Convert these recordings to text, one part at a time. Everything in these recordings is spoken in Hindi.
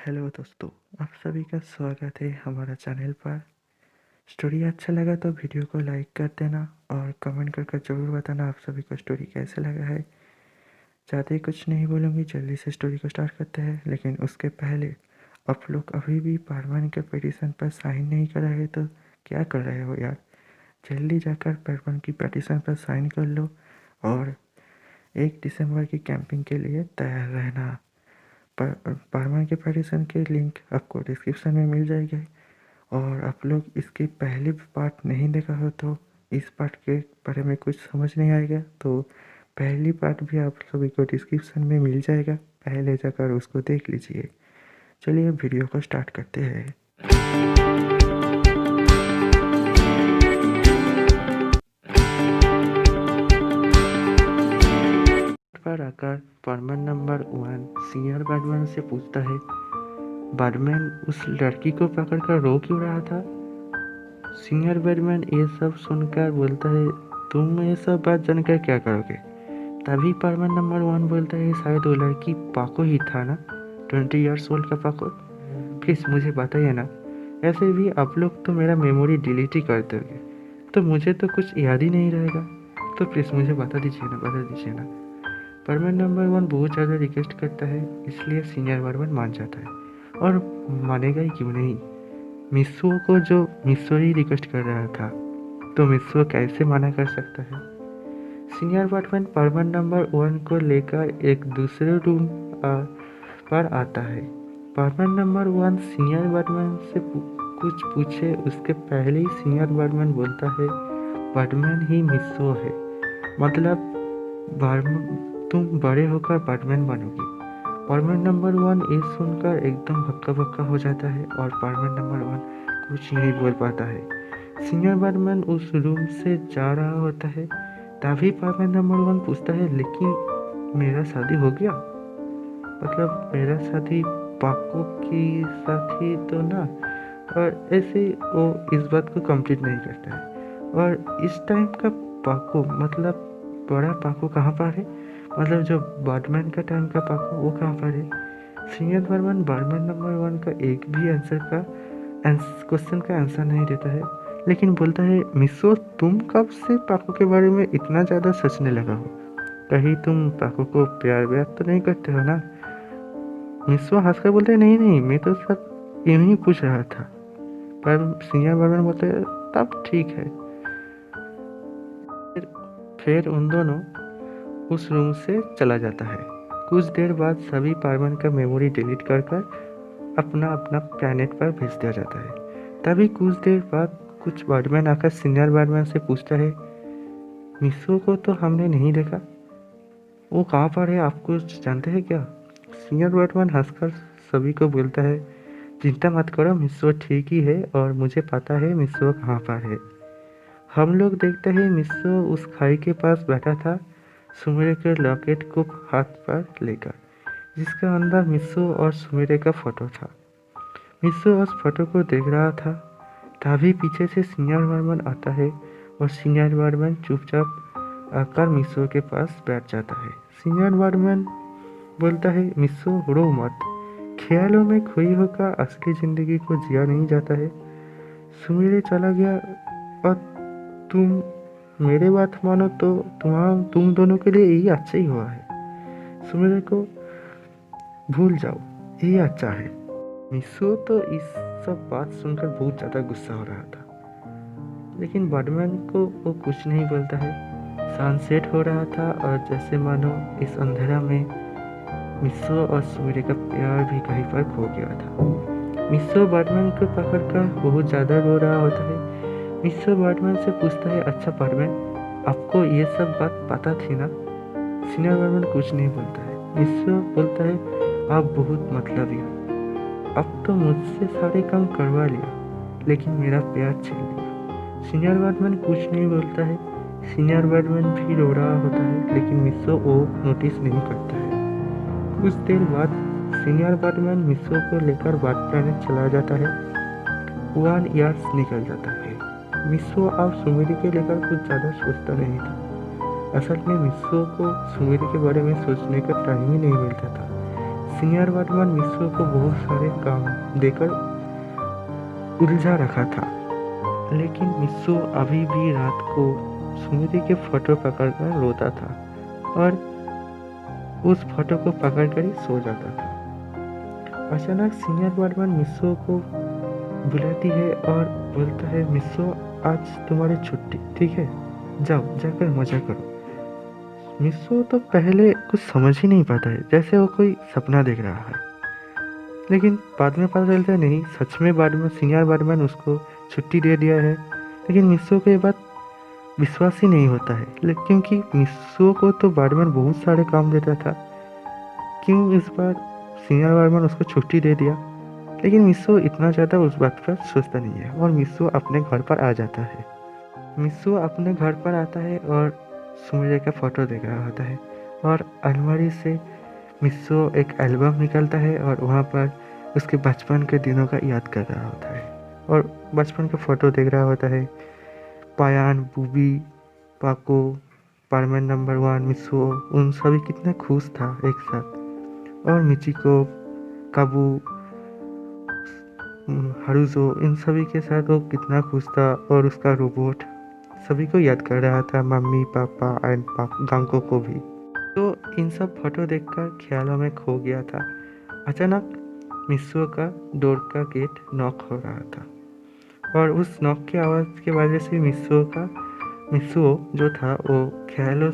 हेलो दोस्तों, आप सभी का स्वागत है हमारा चैनल पर। स्टोरी अच्छा लगा तो वीडियो को लाइक कर देना और कमेंट करके ज़रूर बताना आप सभी को स्टोरी कैसे लगा है। ज़्यादा ही कुछ नहीं बोलूँगी, जल्दी से स्टोरी को स्टार्ट करते हैं। लेकिन उसके पहले आप लोग अभी भी पारवन के पिटीशन पर साइन नहीं कर रहे तो क्या कर रहे हो यार। जल्दी जाकर पारवन की पिटीशन पर साइन कर लो और 1 दिसंबर की कैंपिंग के लिए तैयार रहना। पारवन के पिटीशन के लिंक आपको डिस्क्रिप्शन में मिल जाएगी। और आप लोग इसकी पहली पार्ट नहीं देखा हो तो इस पार्ट के बारे में कुछ समझ नहीं आएगा, तो पहली पार्ट भी आप सभी को डिस्क्रिप्शन में मिल जाएगा, पहले जाकर उसको देख लीजिए। चलिए वीडियो को स्टार्ट करते हैं। पर आकर पारवन नंबर 1 सीनियर बैटमैन से पूछता है, बैटमैन उस लड़की को पकड़कर रो क्यों रहा था। सीनियर बैटमैन ये सब सुनकर बोलता है, तुम ये सब बात जानकर क्या करोगे। तभी पारवन नंबर 1 बोलता है, शायद वो लड़की पाको ही था ना, 20 ईयर्स ओल्ड का पाको। प्लीज़ मुझे बताइए ना, ऐसे भी आप लोग तो मेरा मेमोरी डिलीट ही कर दोगे, तो मुझे तो कुछ याद ही नहीं रहेगा, तो प्लीज़ मुझे बता दीजिए ना। पारवन नंबर 1 बहुत ज़्यादा रिक्वेस्ट करता है, इसलिए सीनियर पारवन मान जाता है। और मानेगा ही क्यों नहीं, मिस्सुओ को जो मिस्सुओ ही रिक्वेस्ट कर रहा था, तो मिस्सुओ कैसे मना कर सकता है। सीनियर बैटमैन पारवन नंबर 1 को लेकर एक दूसरे रूम पर आता है। पारवन नंबर 1 सीनियर बैटमैन से कुछ पूछे उसके पहले ही सीनियर बैटमैन बोलता है, बैटमैन ही मिस्सुओ है, मतलब तुम बड़े होकर बैटमैन बनोगी। पारवन नंबर 1 ये सुनकर एकदम हक्का बक्का हो जाता है और पारवन नंबर 1 कुछ नहीं बोल पाता है। सीनियर बैटमैन उस रूम से जा रहा होता है, तभी पारवन नंबर 1 पूछता है, लेकिन मेरा शादी हो गया, मतलब मेरा शादी पाको की साथ ही तो ना। और ऐसे वो इस बात को कंप्लीट नहीं करता है। और इस टाइम का पाको मतलब बड़ा पाको कहाँ पर है, मतलब जो बैटमैन का टाइम का पाको वो कहाँ पर है। सीनियर बैटमैन पारवन नंबर 1 का एक भी क्वेश्चन का आंसर नहीं देता है, लेकिन बोलता है, मिस्सो तुम कब से पाको के बारे में इतना ज़्यादा सोचने लगा हो, कहीं तुम पाको को प्यार व्यार तो नहीं करते हो ना। मिस्सो हंसकर बोलते हैं, नहीं मैं तो सब यूं ही पूछ रहा था। पर सीनियर बैटमैन बोलते हैं, तब ठीक है। फिर उन दोनों उस रूम से चला जाता है। कुछ देर बाद सभी पारवन का मेमोरी डिलीट कर अपना अपना प्लैनेट पर भेज दिया जाता है। तभी कुछ देर बाद कुछ बैटमैन आकर सीनियर बैटमैन से पूछता है, मिस्सो को तो हमने नहीं देखा, वो कहाँ पर है, आप कुछ जानते हैं क्या। सीनियर बैटमैन हंसकर सभी को बोलता है, चिंता मत करो, मिस्सो ठीक ही है और मुझे पता है मिस्सो कहाँ पर है। हम लोग देखते हैं मिस्सो उस खाई के पास बैठा था, सुमेरे के लॉकेट को हाथ पर लेकर, जिसके अंदर मिस्सो और सुमेरे का फोटो था। मिस्सो उस फोटो को देख रहा था, तभी पीछे से सीनियर बैटमैन आता है और सीनियर बैटमैन चुपचाप आकर मिस्सो के पास बैठ जाता है। सीनियर बैटमैन बोलता है, मिस्सो रो मत, ख्यालों में खोई होकर असली जिंदगी को जिया नहीं जाता है। सुमेरे चला गया और तुम मेरे बात मानो तो तुम दोनों के लिए यही अच्छा ही हुआ है। सुमेरे को भूल जाओ, यही अच्छा है। मिस्सो तो इस सब बात सुनकर बहुत ज़्यादा गुस्सा हो रहा था, लेकिन बैटमैन को वो कुछ नहीं बोलता है। सनसेट हो रहा था और जैसे मानो इस अंधेरा में मिस्सो और सुमेरे का प्यार भी कहीं पर खो गया था। मिस्सो बैटमैन को पकड़कर बहुत ज़्यादा रो रहा होता है। मिस्सो बैटमैन से पूछता है, अच्छा बैटमैन, आपको ये सब बात पता थी ना। सीनियर बैटमैन कुछ नहीं बोलता है। मिस्सो बोलता है, आप बहुत मतलबी हो, अब तो मुझसे सारे काम करवा लिया, लेकिन मेरा प्यार छीन लिया। सीनियर बैटमैन कुछ नहीं बोलता है। सीनियर बैटमैन भी रो रहा होता है, लेकिन मिस्सो वो नोटिस नहीं करता है। कुछ देर बाद सीनियर बैटमैन मिस्सो को लेकर बैट प्लैनेट चला जाता है। 1 ईयर्स निकल जाता है। मिस्सो अब सुमेरी के लेकर कुछ ज़्यादा सोचता नहीं था। असल में मिस्सो को सुमेरी के बारे में सोचने का टाइम ही नहीं मिलता था। सीनियर बैटमैन मिस्सो को बहुत सारे काम देकर उलझा रखा था, लेकिन मिस्सो अभी भी रात को सुमिरी के फोटो पकड़कर रोता था और उस फोटो को पकड़कर ही सो जाता था। अचानक सीनियर बैटमैन मिस्सो को बुलाती है और बोलता है, मिस्सो आज तुम्हारी छुट्टी, ठीक है, जाओ जाकर मजा करो। मिस्सो तो पहले कुछ समझ ही नहीं पाता है, जैसे वो कोई सपना देख रहा है, लेकिन बाद में पता चलता है नहीं, सच में बैटमैन सीनियर बैटमैन उसको छुट्टी दे दिया है। लेकिन मिस्सो को ये बात विश्वास ही नहीं होता है, क्योंकि मिस्सो को तो बैटमैन बहुत सारे काम देता था, क्यों इस बार सीनियर बैटमैन उसको छुट्टी दे दिया। लेकिन मिस्सो इतना ज़्यादा उस बात पर सोचता नहीं है और मिस्सो अपने घर पर आ जाता है। मिस्सो अपने घर पर आता है और सुमिरे का फोटो देख रहा होता है और अलमारी से मिस्सो एक एल्बम निकलता है और वहाँ पर उसके बचपन के दिनों का याद कर रहा होता है और बचपन का फ़ोटो देख रहा होता है। पायान, बूबी, पाको, पारमैन नंबर 1, मिस्सो, उन सभी कितना खुश था एक साथ, और मिचिको, काबू, हारुजो, इन सभी के साथ वो कितना खुश था, और उसका रोबोट सभी को याद कर रहा था, मम्मी, पापा एंड गांको को भी। तो इन सब फोटो देखकर ख्यालों में खो गया था। अचानक मिस्सो का डोर का गेट नॉक हो रहा था और उस नॉक की आवाज़ की वजह से मिस्सो जो था वो ख्यालों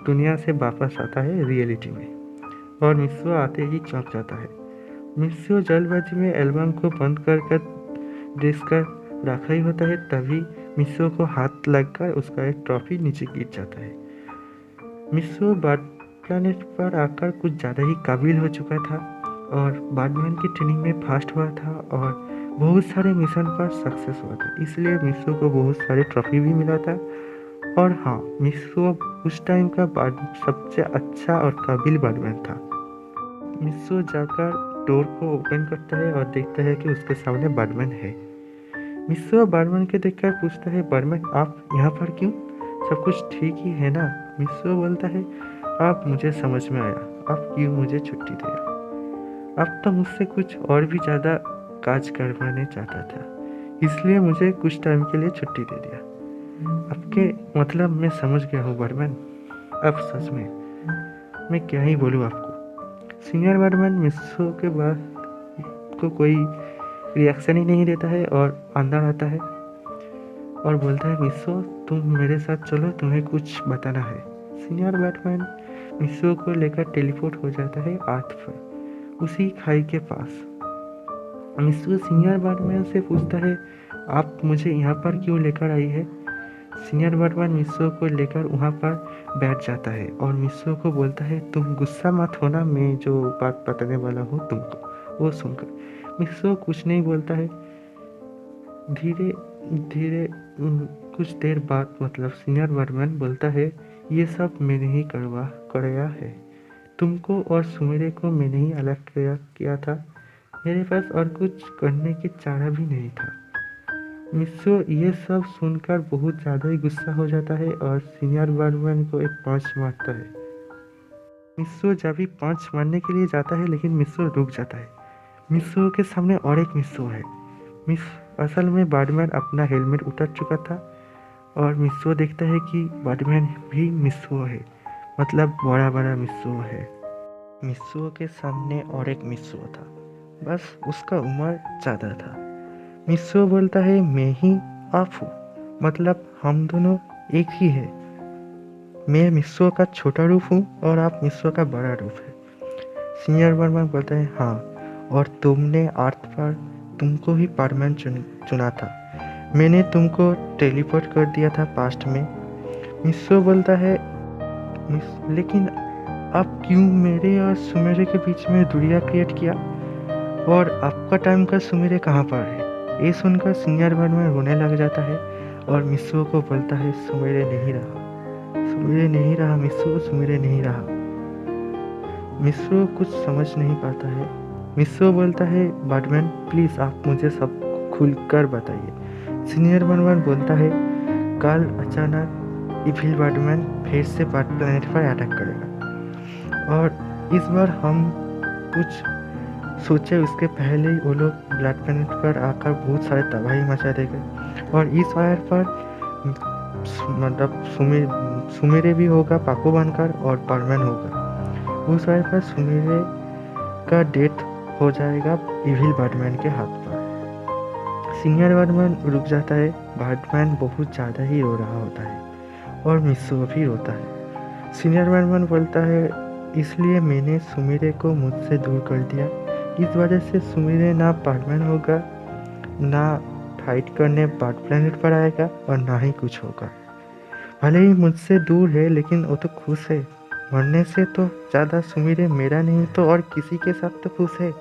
दुनिया से वापस आता है रियलिटी में, और मिस्सो आते ही चौंक जाता है। मिस्सो जल्दबाजी में एल्बम को बंद कर डेस्क कर रखा ही होता है, तभी मिस्सो को हाथ लगकर उसका एक ट्रॉफी नीचे गिर जाता है। मिस्सो बैट प्लैनेट पर आकर कुछ ज़्यादा ही काबिल हो चुका था और बैटमैन की ट्रेनिंग में फास्ट हुआ था और बहुत सारे मिशन पर सक्सेस हुआ था, इसलिए मिस्सो को बहुत सारे ट्रॉफी भी मिला था। और हाँ, मिस्सो उस टाइम का सबसे अच्छा और काबिल बैटमैन था। मिस्सो जाकर डोर को ओपन करता है और देखता है कि उसके सामने बैटमैन है। मिस्सो बैटमैन के देखकर पूछता है, बैटमैन आप यहाँ पर क्यों, सब कुछ ठीक ही है ना? मिस्सो बोलता है, आप मुझे समझ में आया, आप क्यों मुझे छुट्टी दे रहे, आप तो मुझसे कुछ और भी ज़्यादा काज करवाने चाहता था, इसलिए मुझे कुछ टाइम के लिए छुट्टी दे दिया। आपके मतलब मैं समझ गया हूँ बैटमैन, अब सच में मैं क्या ही बोलूँ आपको। सीनियर बैटमैन मिस्सो के बाद को कोई रिएक्शन ही नहीं देता है और अंदर आता है और बोलता है, मिस्सो तुम मेरे साथ चलो, तुम्हें कुछ बताना है। सीनियर बैटमैन मिस्सो को लेकर टेलीपोर्ट हो जाता है अर्थ पर, उसी खाई के पास। मिस्सो सीनियर बैटमैन से पूछता है, आप मुझे यहाँ पर क्यों लेकर आई है? सीनियर बैटमैन मिस्सो को लेकर वहाँ पर बैठ जाता है और मिस्सो को बोलता है, तुम गुस्सा मत होना, मैं जो बात बताने वाला हूँ तुमको, वो सुनकर। मिस्सो कुछ नहीं बोलता है। धीरे धीरे कुछ देर बाद मतलब सीनियर बैटमैन बोलता है, ये सब मैंने ही कराया है, तुमको और सुमिरे को मैंने ही अलग किया था, मेरे पास और कुछ करने की चारा भी नहीं था। मिस्सो ये सब सुनकर बहुत ज़्यादा ही गुस्सा हो जाता है और सीनियर बैटमैन को एक पंच मारता है। मिस्सो जब भी पंच मारने के लिए जाता है, लेकिन मिस्सो रुक जाता है। मिस्सो के सामने और एक मिस्सो है। असल में बैटमैन अपना हेलमेट उतार चुका था और मिस्सो देखता है कि बैटमैन भी मिस्सो है, मतलब बड़ा बड़ा मिस्सो है। मिस्सो के सामने और एक मिस्सो था, बस उसका उम्र ज़्यादा था। मिस्सो बोलता है, मैं ही आप हूँ, मतलब हम दोनों एक ही है। मैं मिस्सो का छोटा रूप हूँ और आप मिस्सो का बड़ा रूप है। सीनियर बैटमैन बोलता है, हाँ, और तुमने अर्थ पर तुमको ही पारमैन चुना था, मैंने तुमको टेलीपोर्ट कर दिया था पास्ट में। मिस्सो बोलता है, लेकिन आप क्यों मेरे और सुमेरे के बीच में दूरियां क्रिएट किया, और आपका टाइम का सुमेरे कहाँ पर है? ये सुनकर सीनियर बैटमैन रोने लग जाता है और मिस्सो को बोलता है, सुमेरे नहीं रहा, सुमेरे नहीं रहा मिस्सो, सुमेरे नहीं रहा। मिस्सो कुछ समझ नहीं पाता है। मिस्सो बोलता है, बैटमैन प्लीज़ आप मुझे सब खुलकर बताइए। सीनियर बैटमैन बोलता है, कल अचानक इविल बैटमैन फिर से प्लैनेट पर अटैक करेगा और इस बार हम कुछ सोचे उसके पहले ही वो लोग ब्लैक प्लैनेट पर आकर बहुत सारे तबाही मचा देंगे और इस वायर पर मतलब सुमेरे भी होगा पाको बनकर और परमैन होगा। उस वायर पर सुमेरे का डेथ हो जाएगा इविल बैटमैन के हाथ पर। सीनियर बैटमैन रुक जाता है। बैटमैन बहुत ज़्यादा ही रो रहा होता है और मिस्सो भी रोता है। सीनियर बैटमैन बोलता है इसलिए मैंने सुमेरे को मुझसे दूर कर दिया। इस वजह से सुमेरे ना बैटमैन होगा, ना फाइट करने बैट प्लैनेट पर आएगा और ना ही कुछ होगा। भले ही मुझसे दूर है लेकिन वो तो खुश है। मरने से तो ज़्यादा सुमेरे मेरा नहीं तो और किसी के साथ तो खुश है।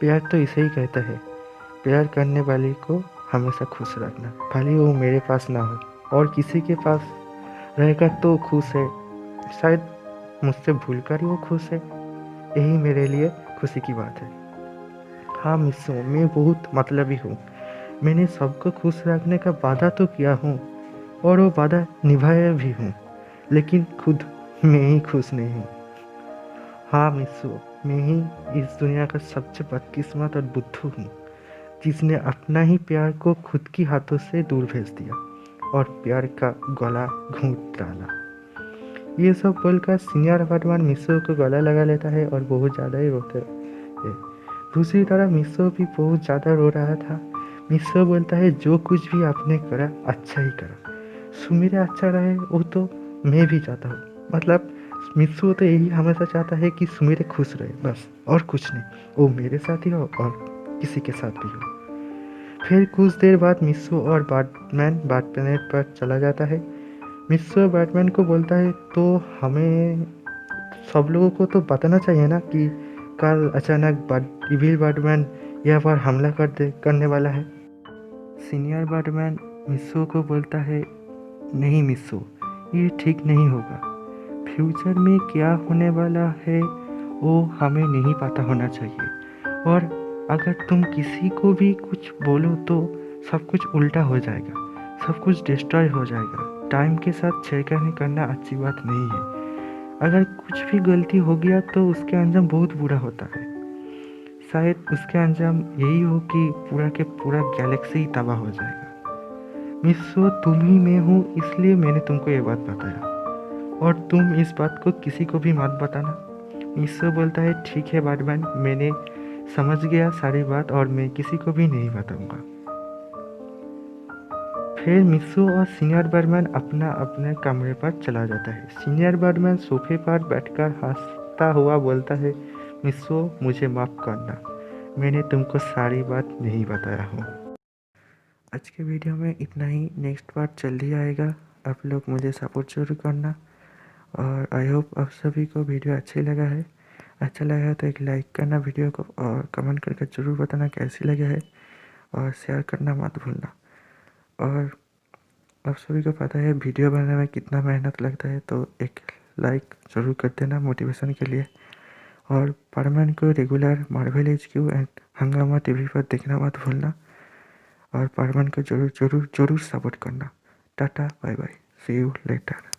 प्यार तो इसे ही कहता है, प्यार करने वाले को हमेशा खुश रखना, भले वो मेरे पास ना हो और किसी के पास रहेगा तो खुश है। शायद मुझसे भूलकर ही वो खुश है। यही मेरे लिए खुशी की बात है। हाँ मिस्सो, मैं बहुत मतलबी हूँ। मैंने सबको खुश रखने का वादा तो किया हूँ और वो वादा निभाया भी हूँ, लेकिन खुद मैं ही खुश नहीं हूँ। हाँ मिस्सो, मैं ही इस दुनिया का सबसे बदकिस्मत और बुद्धू हूँ जिसने अपना ही प्यार को खुद की हाथों से दूर भेज दिया और प्यार का गला घूंट डाला। ये सब बोलकर सीनियर बैटमैन मिस्सो को गला लगा लेता है और बहुत ज़्यादा ही रोते है। दूसरी तरफ मिस्सो भी बहुत ज़्यादा रो रहा था। मिस्सो बोलता है जो कुछ भी आपने करा अच्छा ही करा, सुमेरे अच्छा रहे वो तो मैं भी चाहता हूँ। मतलब मिस्सो तो यही हमेशा चाहता है कि सुमेरे खुश रहे, बस और कुछ नहीं। वो मेरे साथ ही हो और किसी के साथ भी हो। फिर कुछ देर बाद मिस्सो और बैटमैन बैट प्लैनेट पर चला जाता है। मिस्सो बैटमैन को बोलता है तो हमें सब लोगों को तो बताना चाहिए ना कि कल अचानक इविल बैटमैन यहाँ पर हमला करने वाला है। सीनियर बैटमैन मिस्सो को बोलता है नहीं मिस्सो, ये ठीक नहीं होगा। फ्यूचर में क्या होने वाला है वो हमें नहीं पता होना चाहिए और अगर तुम किसी को भी कुछ बोलो तो सब कुछ उल्टा हो जाएगा, सब कुछ डिस्ट्रॉय हो जाएगा। टाइम के साथ छेड़खानी करना अच्छी बात नहीं है। अगर कुछ भी गलती हो गया तो उसके अंजाम बहुत बुरा होता है। शायद उसके अंजाम यही हो कि पूरा के पूरा गैलेक्सी ही तबाह हो जाएगा। मिस्सो, तुम ही मैं हूँ इसलिए मैंने तुमको ये बात बताया और तुम इस बात को किसी को भी मत बताना। मिस्सो बोलता है ठीक है बैटमैन, मैंने समझ गया सारी बात और मैं किसी को भी नहीं बताऊंगा। फिर मिस्सो और सीनियर बैटमैन अपना अपने कमरे पर चला जाता है। सीनियर बैटमैन सोफे पर बैठकर हंसता हुआ बोलता है मिस्सो, मुझे माफ़ करना, मैंने तुमको सारी बात नहीं बताया हूँ। आज के वीडियो में इतना ही। नेक्स्ट पार्ट जल्दी आएगा। आप लोग मुझे सपोर्ट जरूर करना और आई होप आप सभी को वीडियो अच्छी लगा है। अच्छा लगा है तो एक लाइक करना वीडियो को और कमेंट करके ज़रूर बताना कैसी लगा है और शेयर करना मत भूलना। और आप सभी को पता है वीडियो बनाने में कितना मेहनत लगता है, तो एक लाइक ज़रूर कर देना मोटिवेशन के लिए। और परमान को रेगुलर मार्वल HQ एंड हंगामा TV पर देखना मत भूलना और परमान को ज़रूर ज़रूर ज़रूर सपोर्ट करना। Tata bye bye, see you letter.